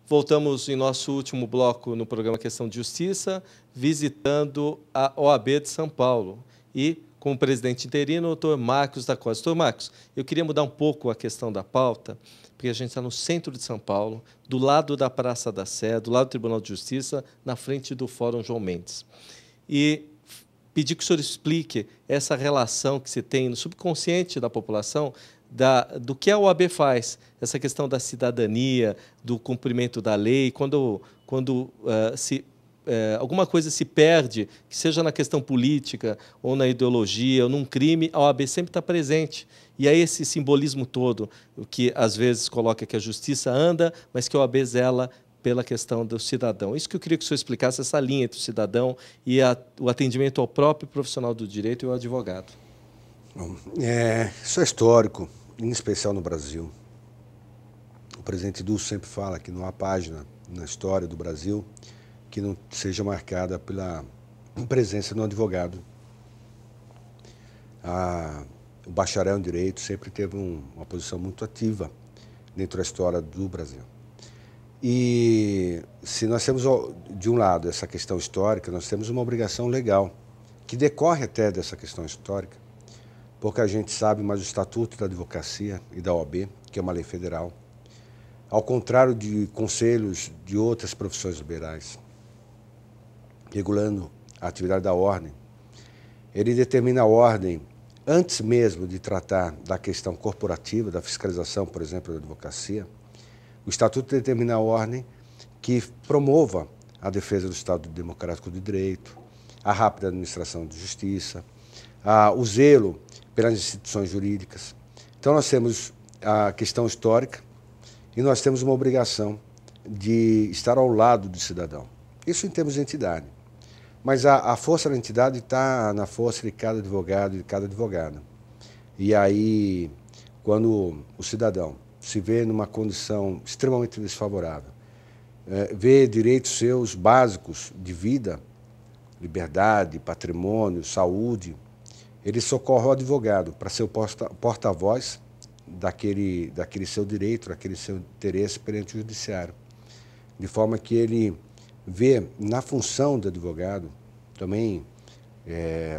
Voltamos em nosso último bloco no programa Questão de Justiça, visitando a OAB de São Paulo. E com o presidente interino, o doutor Marcos da Costa. Doutor Marcos, eu queria mudar um pouco a questão da pauta, porque a gente está no centro de São Paulo, do lado da Praça da Sé, do lado do Tribunal de Justiça, na frente do Fórum João Mendes. E pedir que o senhor explique essa relação que se tem no subconsciente da população do que a OAB faz, essa questão da cidadania, do cumprimento da lei, quando alguma coisa se perde, que seja na questão política, ou na ideologia, ou num crime, a OAB sempre está presente. E é esse simbolismo todo, o que às vezes coloca que a justiça anda, mas que a OAB zela pela questão do cidadão. Isso que eu queria que o senhor explicasse, essa linha entre o cidadão e o atendimento ao próprio profissional do direito e o advogado. Bom, isso é histórico, em especial no Brasil. O presidente Dulce sempre fala que não há página na história do Brasil que não seja marcada pela presença de um advogado. O bacharel em Direito sempre teve uma posição muito ativa dentro da história do Brasil. E se nós temos, de um lado, essa questão histórica, nós temos uma obrigação legal, que decorre até dessa questão histórica. Pouca gente sabe, mas o Estatuto da Advocacia e da OAB, que é uma lei federal, ao contrário de conselhos de outras profissões liberais, regulando a atividade da ordem, ele determina a ordem, antes mesmo de tratar da questão corporativa, da fiscalização, por exemplo, da advocacia. O Estatuto determina a ordem que promova a defesa do Estado Democrático de Direito, a rápida administração de justiça, o zelo pelas instituições jurídicas. Então nós temos a questão histórica e nós temos uma obrigação de estar ao lado do cidadão. Isso em termos de entidade. Mas a força da entidade está na força de cada advogado e de cada advogada. E aí, quando o cidadão se vê numa condição extremamente desfavorável, vê direitos seus básicos de vida, liberdade, patrimônio, saúde, ele socorre o advogado para ser o porta-voz daquele seu direito, daquele seu interesse perante o judiciário. De forma que ele vê na função do advogado, também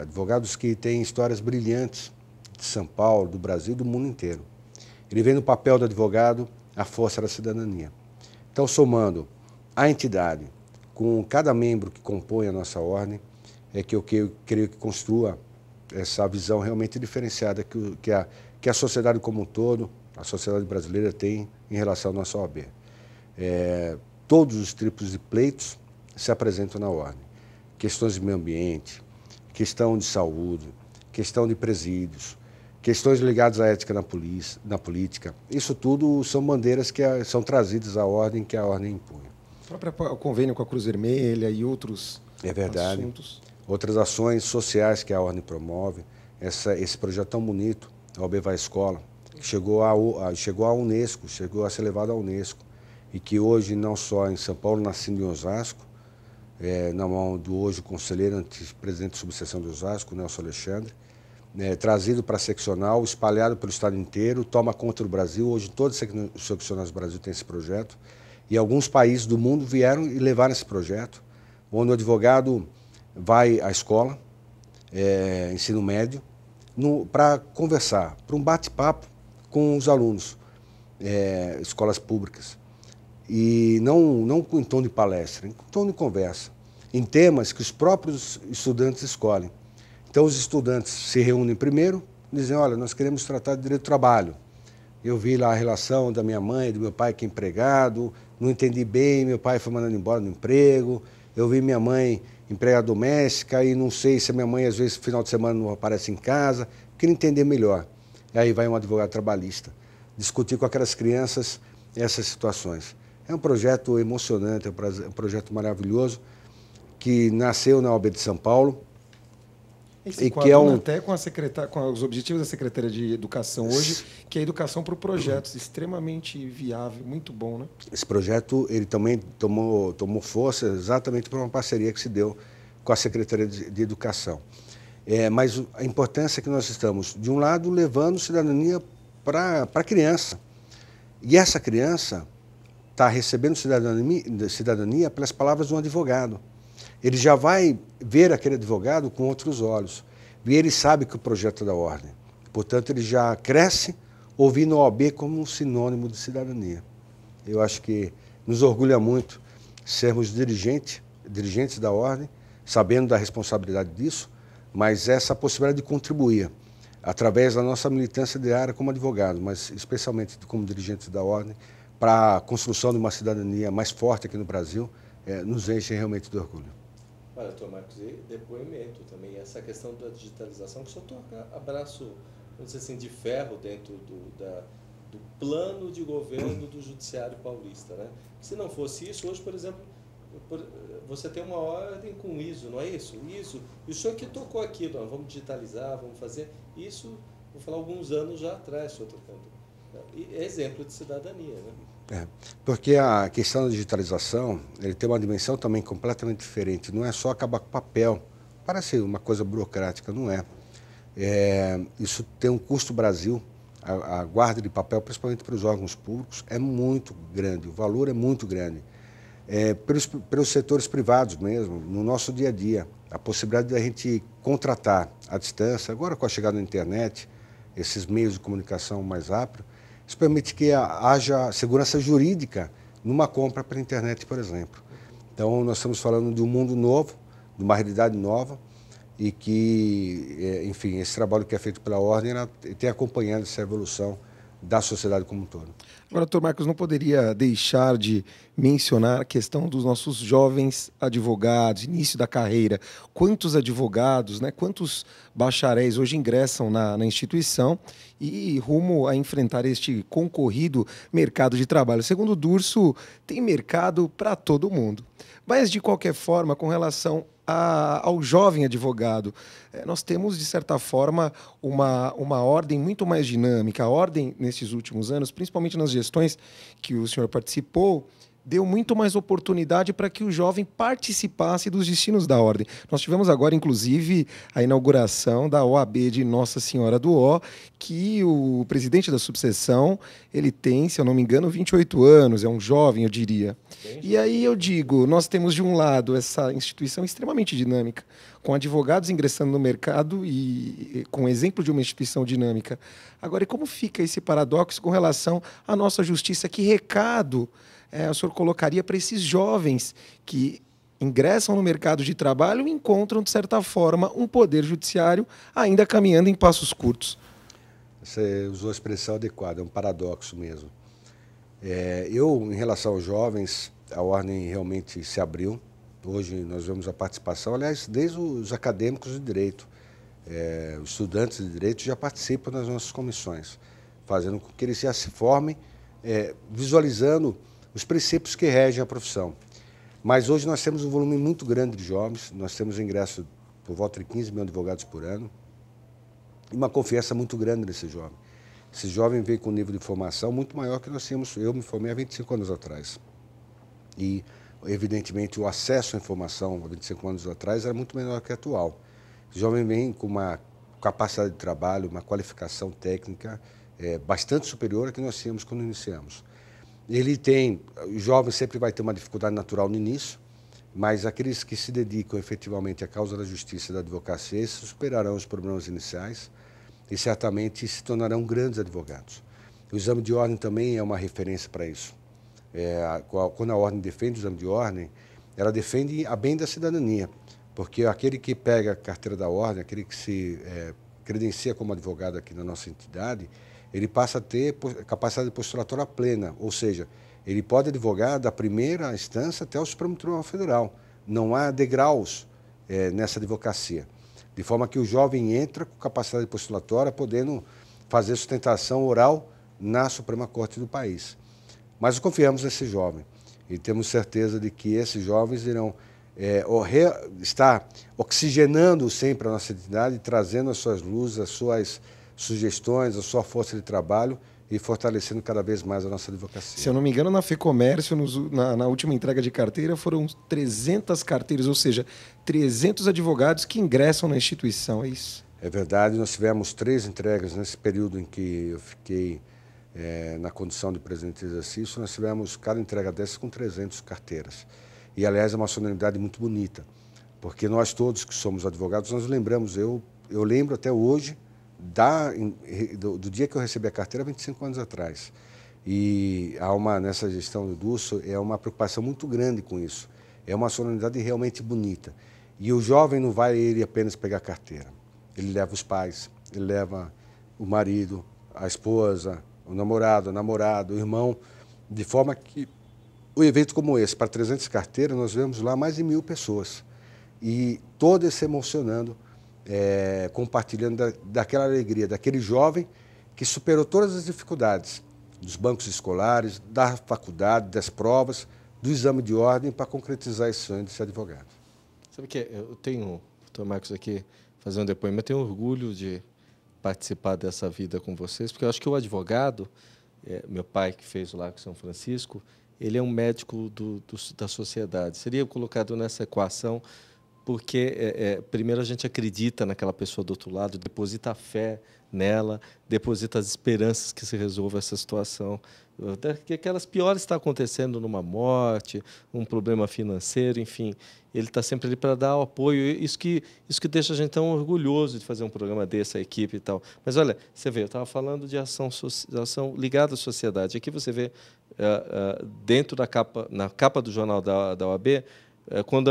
advogados que têm histórias brilhantes de São Paulo, do Brasil e do mundo inteiro. Ele vê no papel do advogado a força da cidadania. Então, somando a entidade com cada membro que compõe a nossa ordem, é que eu creio que construa essa visão realmente diferenciada que a sociedade como um todo, a sociedade brasileira tem em relação à nossa OAB. Todos os tipos de pleitos se apresentam na ordem. Questões de meio ambiente, questão de saúde, questão de presídios, questões ligadas à ética na política. Isso tudo são bandeiras que são trazidas à ordem, que a ordem impõe. O convênio com a Cruz Vermelha e outros assuntos. Outras ações sociais que a ordem promove, esse projeto tão bonito, a OAB Vai à Escola, que chegou à Unesco, chegou a ser levado à Unesco, e que hoje, não só em São Paulo, nascendo em Osasco, na mão do hoje conselheiro antepresidente de subseção de Osasco, Nelson Alexandre, trazido para a seccional, espalhado pelo estado inteiro, toma conta do Brasil. Hoje todas as seccionais do Brasil têm esse projeto, e alguns países do mundo vieram e levaram esse projeto, onde o advogado vai à escola, ensino médio, para conversar, para um bate-papo com os alunos, escolas públicas. E não em tom de palestra, em tom de conversa, em temas que os próprios estudantes escolhem. Então os estudantes se reúnem primeiro, dizem, olha, nós queremos tratar de direito do trabalho. Eu vi lá a relação da minha mãe, do meu pai que é empregado, não entendi bem, meu pai foi mandado embora do emprego, eu vi minha mãe empregada doméstica e não sei se a minha mãe às vezes no final de semana não aparece em casa, queria entender melhor. E aí vai um advogado trabalhista discutir com aquelas crianças essas situações. É um projeto emocionante, é um projeto maravilhoso, que nasceu na OAB de São Paulo. E que é até com os objetivos da Secretaria de Educação hoje, que é a educação para projetos, extremamente viável, muito bom, né? Esse projeto ele também tomou força exatamente por uma parceria que se deu com a Secretaria de Educação. Mas a importância é que nós estamos, de um lado, levando cidadania para a criança. E essa criança está recebendo cidadania pelas palavras de um advogado. Ele já vai ver aquele advogado com outros olhos. E ele sabe que o projeto é da ordem. Portanto, ele já cresce ouvindo a OAB como um sinônimo de cidadania. Eu acho que nos orgulha muito sermos dirigentes da ordem, sabendo da responsabilidade disso, mas essa possibilidade de contribuir através da nossa militância diária como advogado, mas especialmente como dirigentes da ordem, para a construção de uma cidadania mais forte aqui no Brasil, nos enche realmente de orgulho. Olha, doutor Marcos, e depoimento também, essa questão da digitalização, que o senhor toca abraço, vamos dizer assim, de ferro dentro do plano de governo do Judiciário Paulista, né? Se não fosse isso, hoje, por exemplo, você tem uma ordem com ISO, não é isso? ISO. E o senhor que tocou aquilo, não, vamos digitalizar, vamos fazer isso, vou falar alguns anos já atrás, o senhor tocando. É exemplo de cidadania, né? Porque a questão da digitalização, ele tem uma dimensão também completamente diferente. Não é só acabar com o papel. Parece uma coisa burocrática, não é. Isso tem um custo Brasil. A guarda de papel, principalmente para os órgãos públicos, é muito grande. O valor é muito grande. Pelos setores privados mesmo, no nosso dia a dia. A possibilidade de a gente contratar à distância, agora com a chegada da internet, esses meios de comunicação mais rápidos, isso permite que haja segurança jurídica numa compra pela internet, por exemplo. Então, nós estamos falando de um mundo novo, de uma realidade nova, e que, enfim, esse trabalho que é feito pela Ordem tem acompanhado essa evolução da sociedade como um todo. Agora, doutor Marcos, não poderia deixar de mencionar a questão dos nossos jovens advogados, início da carreira. Quantos advogados, né, quantos bacharéis hoje ingressam na instituição e rumo a enfrentar este concorrido mercado de trabalho? Segundo o Durso, tem mercado para todo mundo. Mas, de qualquer forma, com relação ao jovem advogado, nós temos, de certa forma, uma ordem muito mais dinâmica. A ordem, nesses últimos anos, principalmente nas gestões que o senhor participou, deu muito mais oportunidade para que o jovem participasse dos destinos da ordem. Nós tivemos agora, inclusive, a inauguração da OAB de Nossa Senhora do Ó, que o presidente da subseção, ele tem, se eu não me engano, 28 anos, é um jovem, eu diria. E aí eu digo, nós temos de um lado essa instituição extremamente dinâmica, com advogados ingressando no mercado e com exemplo de uma instituição dinâmica. Agora, e como fica esse paradoxo com relação à nossa justiça? Que recado o senhor colocaria para esses jovens que ingressam no mercado de trabalho e encontram, de certa forma, um poder judiciário ainda caminhando em passos curtos? Você usou a expressão adequada, é um paradoxo mesmo. Em relação aos jovens, a Ordem realmente se abriu. Hoje nós vemos a participação, aliás, desde os acadêmicos de direito. Os estudantes de direito já participam das nossas comissões, fazendo com que eles já se formem, visualizando os princípios que regem a profissão. Mas hoje nós temos um volume muito grande de jovens, nós temos ingresso por volta de 15 mil advogados por ano, e uma confiança muito grande nesse jovem. Esse jovem vem com um nível de formação muito maior que nós tínhamos. Eu me formei há 25 anos atrás. E, evidentemente, o acesso à informação há 25 anos atrás era muito menor que o atual. Esse jovem vem com uma capacidade de trabalho, uma qualificação técnica bastante superior à que nós tínhamos quando iniciamos. O jovem sempre vai ter uma dificuldade natural no início, mas aqueles que se dedicam efetivamente à causa da justiça e da advocacia superarão os problemas iniciais e certamente se tornarão grandes advogados. O exame de ordem também é uma referência para isso. Quando a ordem defende o exame de ordem, ela defende a bem da cidadania, porque aquele que pega a carteira da ordem, aquele que se credencia como advogado aqui na nossa entidade, ele passa a ter capacidade postulatória plena, ou seja, ele pode advogar da primeira instância até o Supremo Tribunal Federal. Não há degraus nessa advocacia, de forma que o jovem entra com capacidade postulatória, podendo fazer sustentação oral na Suprema Corte do país. Mas confiamos nesse jovem e temos certeza de que esses jovens irão estar oxigenando sempre a nossa entidade, trazendo as suas luzes, as suas sugestões, a sua força de trabalho e fortalecendo cada vez mais a nossa advocacia. Se eu não me engano, na FEComércio, na última entrega de carteira, foram 300 carteiras, ou seja, 300 advogados que ingressam na instituição, é isso? É verdade, nós tivemos 3 entregas nesse período em que eu fiquei na condição de presidente de exercício, nós tivemos cada entrega dessas com 300 carteiras. E, aliás, é uma solenidade muito bonita, porque nós todos que somos advogados, nós lembramos, eu lembro até hoje do dia que eu recebi a carteira, 25 anos atrás. E nessa gestão do Dulso, é uma preocupação muito grande com isso. É uma solenidade realmente bonita. E o jovem não vai ele apenas pegar a carteira. Ele leva os pais, ele leva o marido, a esposa, o namorado, a namorada, o irmão, de forma que o evento como esse, para 300 carteiras, nós vemos lá mais de 1000 pessoas. E todas se emocionando, compartilhando daquela alegria, daquele jovem que superou todas as dificuldades dos bancos escolares, da faculdade, das provas, do exame de ordem para concretizar esse sonho de ser advogado. Sabe que eu tenho, doutor Marcos, aqui fazendo um depoimento, eu tenho orgulho de participar dessa vida com vocês, porque eu acho que o advogado, meu pai que fez o Largo São Francisco, ele é um médico da sociedade. Seria colocado nessa equação porque, primeiro, a gente acredita naquela pessoa do outro lado, deposita a fé nela, deposita as esperanças que se resolva essa situação. Que aquelas piores estão acontecendo numa morte, um problema financeiro, enfim. Ele está sempre ali para dar o apoio. Isso que deixa a gente tão orgulhoso de fazer um programa desse, a equipe e tal. Mas, olha, você vê, eu estava falando de ação ligada à sociedade. Aqui você vê, dentro na capa do jornal da OAB, quando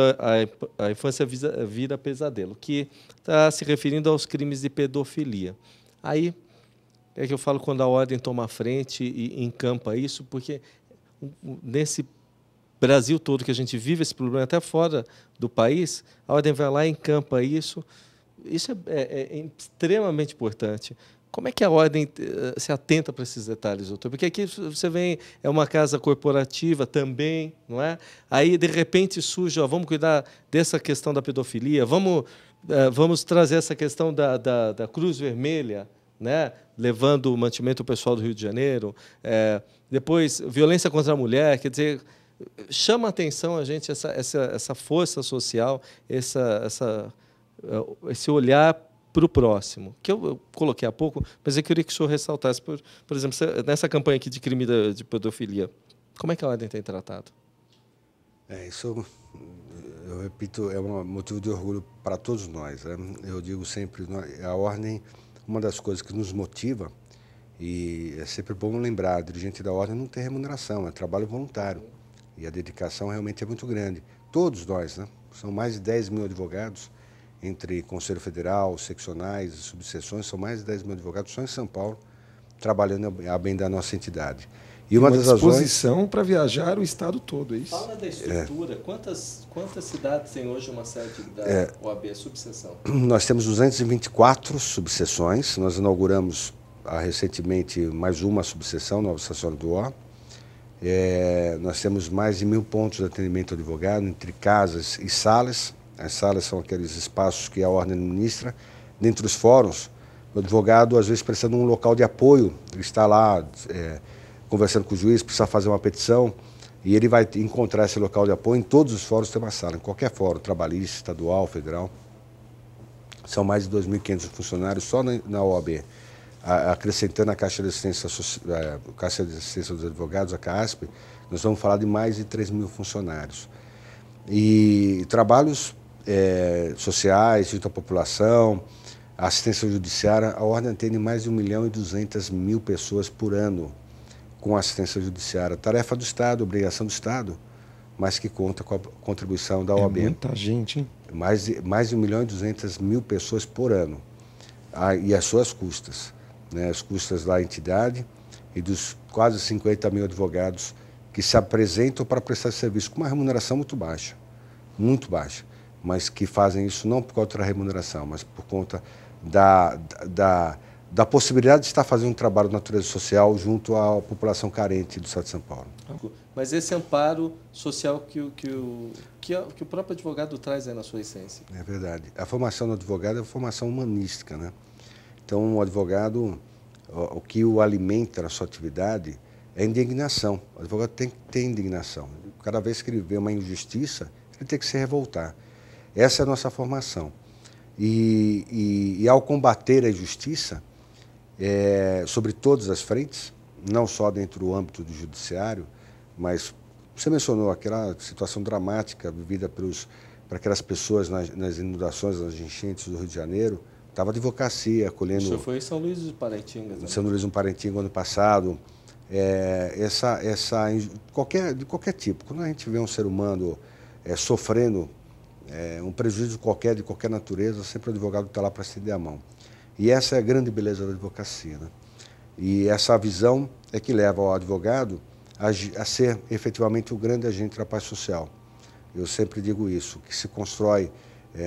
a infância vira pesadelo, que está se referindo aos crimes de pedofilia. Aí é que eu falo quando a ordem toma a frente e encampa isso, porque nesse Brasil todo que a gente vive esse problema, até fora do país, a ordem vai lá e encampa isso. Isso é extremamente importante. Como é que a ordem se atenta para esses detalhes, doutor? Porque aqui você vem, é uma casa corporativa também, não é? Aí, de repente, surge, vamos cuidar dessa questão da pedofilia, vamos trazer essa questão da Cruz Vermelha, né? Levando o mantimento pessoal do Rio de Janeiro. Depois, violência contra a mulher, quer dizer, chama a atenção a gente essa força social, esse olhar para o próximo, que eu coloquei há pouco, mas eu queria que o senhor ressaltasse, por exemplo, nessa campanha aqui de crime de pedofilia, como é que a ordem tem tratado? Isso, eu repito, é um motivo de orgulho para todos nós, né? Eu digo sempre, a ordem, uma das coisas que nos motiva, e é sempre bom lembrar, a dirigente da ordem não tem remuneração, é trabalho voluntário, e a dedicação realmente é muito grande. Todos nós, né? São mais de 10 mil advogados, entre Conselho Federal, seccionais e subseções, são mais de 10 mil advogados só em São Paulo, trabalhando a bem da nossa entidade. E uma disposição para viajar o estado todo, é isso? Fala da estrutura. Quantas cidades tem hoje uma sede da OAB, subseção? Nós temos 224 subseções. Nós inauguramos recentemente mais uma subseção, Nova Estação do Ó. Nós temos mais de 1000 pontos de atendimento ao advogado, entre casas e salas. As salas são aqueles espaços que a ordem administra. Dentro dos fóruns, o advogado, às vezes, precisando de um local de apoio, ele está lá conversando com o juiz, precisa fazer uma petição, e ele vai encontrar esse local de apoio. Em todos os fóruns tem uma sala, em qualquer fórum, trabalhista, estadual, federal. São mais de 2.500 funcionários só na OAB. Acrescentando a Caixa de Assistência dos Advogados, a CASP, nós vamos falar de mais de 3.000 funcionários. E trabalhos sociais, junto à população, assistência judiciária, a ordem atende mais de 1.200.000 pessoas por ano com assistência judiciária. Tarefa do Estado, obrigação do Estado, mas que conta com a contribuição da OAB. É muita gente, hein? Mais de 1.200.000 pessoas por ano. E as suas custas, né? As custas da entidade e dos quase 50.000 advogados que se apresentam para prestar serviço com uma remuneração muito baixa, mas que fazem isso não por conta da remuneração, mas por conta da possibilidade de estar fazendo um trabalho de natureza social junto à população carente do Estado de São Paulo. Mas esse amparo social que o próprio advogado traz aí na sua essência. É verdade. A formação do advogado é uma formação humanística, né? Então, o advogado, o que o alimenta na sua atividade é indignação. O advogado tem que ter indignação. Cada vez que ele vê uma injustiça, ele tem que se revoltar. Essa é a nossa formação. E ao combater a injustiça, sobre todas as frentes, não só dentro do âmbito do judiciário, mas você mencionou aquela situação dramática vivida por aquelas pessoas nas inundações, nas enchentes do Rio de Janeiro. Estava a advocacia colhendo... O senhor foi em São Luís do Paraitinga. São Luís do Paraitinga ano passado. De qualquer tipo. Quando a gente vê um ser humano sofrendo um prejuízo qualquer, de qualquer natureza, sempre o advogado está lá para estender a mão. E essa é a grande beleza da advocacia, né? E essa visão é que leva o advogado a ser efetivamente o grande agente da paz social. Eu sempre digo isso, que se constrói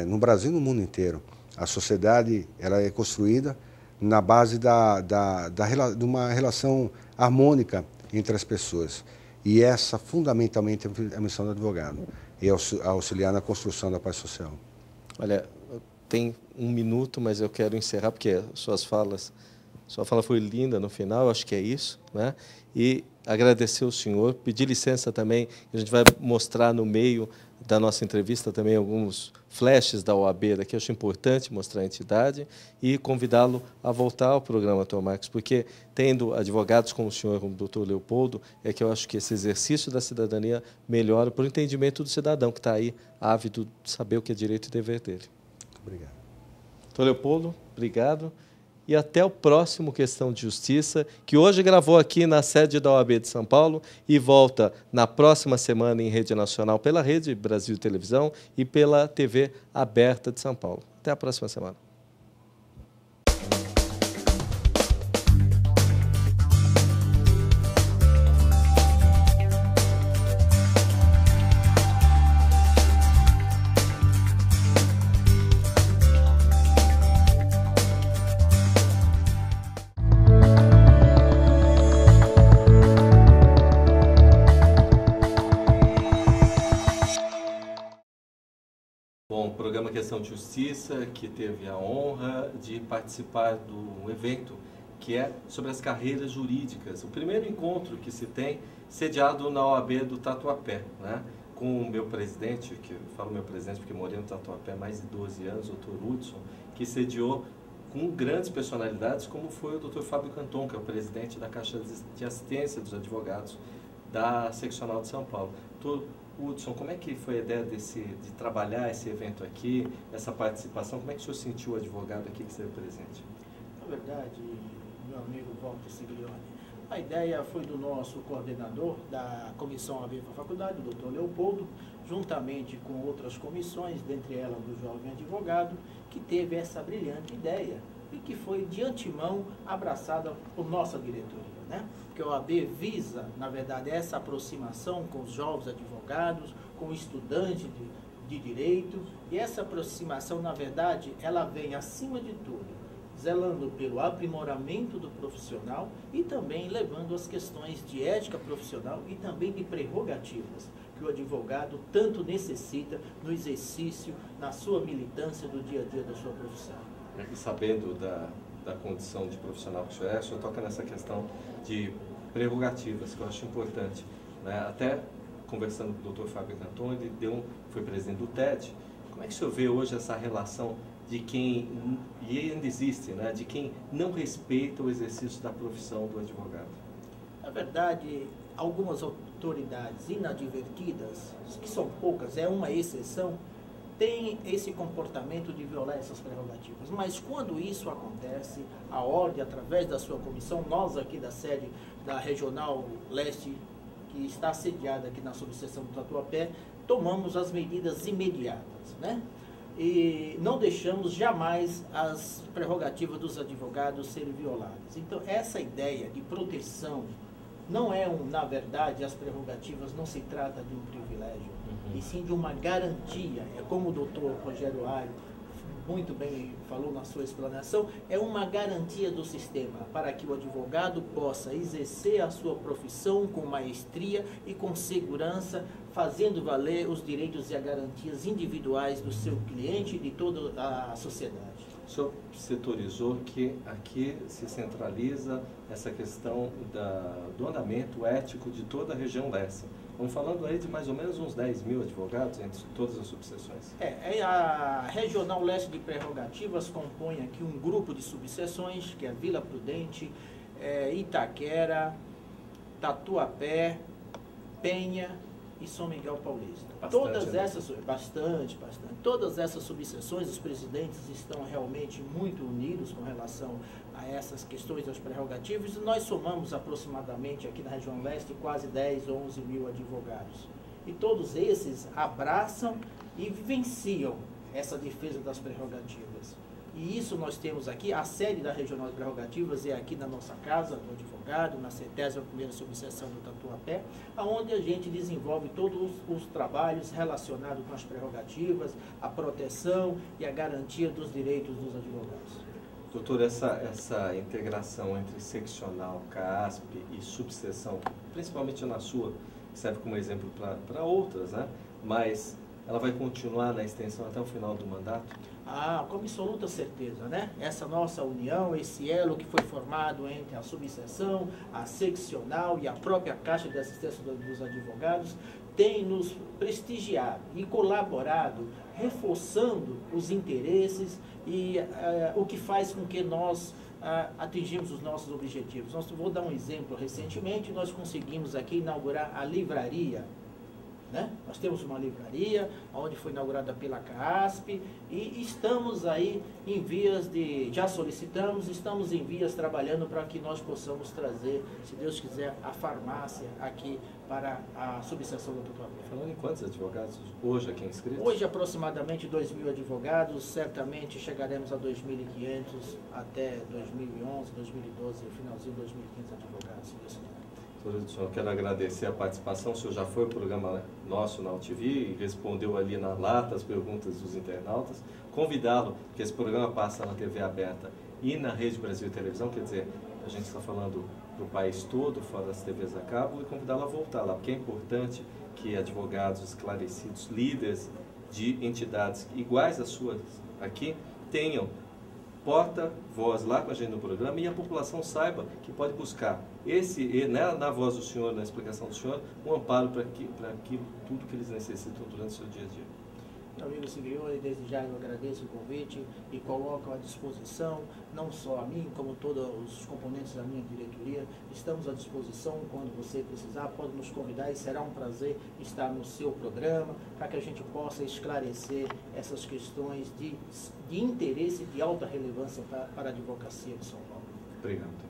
no Brasil e no mundo inteiro. A sociedade ela é construída na base de uma relação harmônica entre as pessoas. E essa, fundamentalmente, é a missão do advogado, é auxiliar na construção da paz social. Olha, tem um minuto, mas eu quero encerrar, porque sua fala foi linda no final, eu acho que é isso, né? E agradecer ao senhor, pedir licença também, a gente vai mostrar no meio da nossa entrevista também alguns flashes da OAB daqui, eu acho importante mostrar a entidade e convidá-lo a voltar ao programa, Dr. Marcos, porque tendo advogados como o senhor, como o Dr. Leopoldo, é que eu acho que esse exercício da cidadania melhora por entendimento do cidadão que está aí ávido de saber o que é direito e dever dele. Obrigado. Dr. Leopoldo, obrigado. E até o próximo Questão de Justiça, que hoje gravou aqui na sede da OAB de São Paulo e volta na próxima semana em rede nacional pela Rede Brasil Televisão e pela TV Aberta de São Paulo. Até a próxima semana. Bom, o programa Questão de Justiça, que teve a honra de participar do evento, que é sobre as carreiras jurídicas. O primeiro encontro que se tem, sediado na OAB do Tatuapé, né? Com o meu presidente, que eu falo meu presidente porque morei no Tatuapé há mais de 12 anos, o Dr. Hudson, que sediou com grandes personalidades, como foi o Dr. Fábio Canton, que é o presidente da Caixa de Assistência dos Advogados da Seccional de São Paulo. Hudson, como é que foi a ideia de trabalhar esse evento aqui, essa participação? Como é que o senhor sentiu o advogado aqui que esteve presente? Na verdade, meu amigo Walter Siglione, a ideia foi do nosso coordenador da Comissão AB para a Faculdade, o Dr. Leopoldo, juntamente com outras comissões, dentre elas do Jovem Advogado, que teve essa brilhante ideia e que foi de antemão abraçada por nossa diretoria, né? Porque a OAB visa, na verdade, essa aproximação com os jovens advogados, com estudantes de direito, e essa aproximação, na verdade, ela vem, acima de tudo, zelando pelo aprimoramento do profissional e também levando as questões de ética profissional e também de prerrogativas que o advogado tanto necessita no exercício, na sua militância do dia a dia da sua profissão. E sabendo da condição de profissional que o senhor toca nessa questão de prerrogativas, que eu acho importante, né? Até conversando com o Dr. Fábio Canton, ele foi presidente do TED. Como é que o senhor vê hoje essa relação de quem, e ainda existe, né, de quem não respeita o exercício da profissão do advogado? Na verdade, algumas autoridades inadvertidas, que são poucas, é uma exceção, têm esse comportamento de violar essas prerrogativas. Mas quando isso acontece, a ordem, através da sua comissão, nós aqui da sede da Regional Leste, que está sediada aqui na subseção do Tatuapé, tomamos as medidas imediatas, né? E não deixamos jamais as prerrogativas dos advogados serem violadas. Então, essa ideia de proteção não é, na verdade, as prerrogativas não se trata de um privilégio, e sim de uma garantia. É como o doutor Rogério Aire muito bem falou na sua explanação, é uma garantia do sistema para que o advogado possa exercer a sua profissão com maestria e com segurança, fazendo valer os direitos e as garantias individuais do seu cliente e de toda a sociedade. O senhor setorizou que aqui se centraliza essa questão do andamento ético de toda a região leste. Estamos falando aí de mais ou menos uns 10 mil advogados entre todas as subseções. A Regional Leste de Prerrogativas compõe aqui um grupo de subseções, que é Vila Prudente, Itaquera, Tatuapé, Penha e São Miguel Paulista. Bastante. Todas essas subseções, os presidentes estão realmente muito unidos com relação a essas questões das prerrogativas, e nós somamos aproximadamente aqui na região leste quase 10 ou 11 mil advogados. E todos esses abraçam e vivenciam essa defesa das prerrogativas. E isso nós temos aqui, a sede da Regional de Prerrogativas é aqui na nossa casa do advogado, na 71ª subseção do Tatuapé, onde a gente desenvolve todos os trabalhos relacionados com as prerrogativas, a proteção e a garantia dos direitos dos advogados. Doutor, essa integração entre seccional, CASP e subseção, principalmente na sua, serve como exemplo para outras, né? Mas ela vai continuar na extensão até o final do mandato? Com absoluta certeza, né? Essa nossa união, esse elo que foi formado entre a subseção, a seccional e a própria Caixa de Assistência dos Advogados tem nos prestigiado e colaborado, reforçando os interesses e o que faz com que nós atingimos os nossos objetivos. Vou dar um exemplo. Recentemente nós conseguimos aqui inaugurar a livraria, né? Nós temos uma livraria, onde foi inaugurada pela CASP, e estamos aí em vias já solicitamos, estamos em vias trabalhando para que nós possamos trazer, se Deus quiser, a farmácia aqui para a subseção do Tatuapé. Falando em quantos advogados hoje aqui inscritos? Hoje aproximadamente 2.000 advogados, certamente chegaremos a 2.500 até 2011, 2012, finalzinho de 2015 advogados, se Deus quiser. Eu quero agradecer a participação. O senhor já foi ao programa nosso na UTV e respondeu ali na lata as perguntas dos internautas. Convidá-lo, porque esse programa passa na TV aberta e na Rede Brasil Televisão, quer dizer, a gente está falando do país todo, fora das TVs a cabo, e convidá-lo a voltar lá, porque é importante que advogados esclarecidos, líderes de entidades iguais às suas aqui, tenham porta-voz lá com a gente no programa e a população saiba que pode buscar na voz do senhor, na explicação do senhor, um amparo para tudo que eles necessitam durante o seu dia a dia. Meu amigo Silvio, desde já eu agradeço o convite e coloco à disposição, não só a mim, como todos os componentes da minha diretoria, estamos à disposição quando você precisar, pode nos convidar e será um prazer estar no seu programa, para que a gente possa esclarecer essas questões de interesse de alta relevância para a advocacia de São Paulo. Obrigado.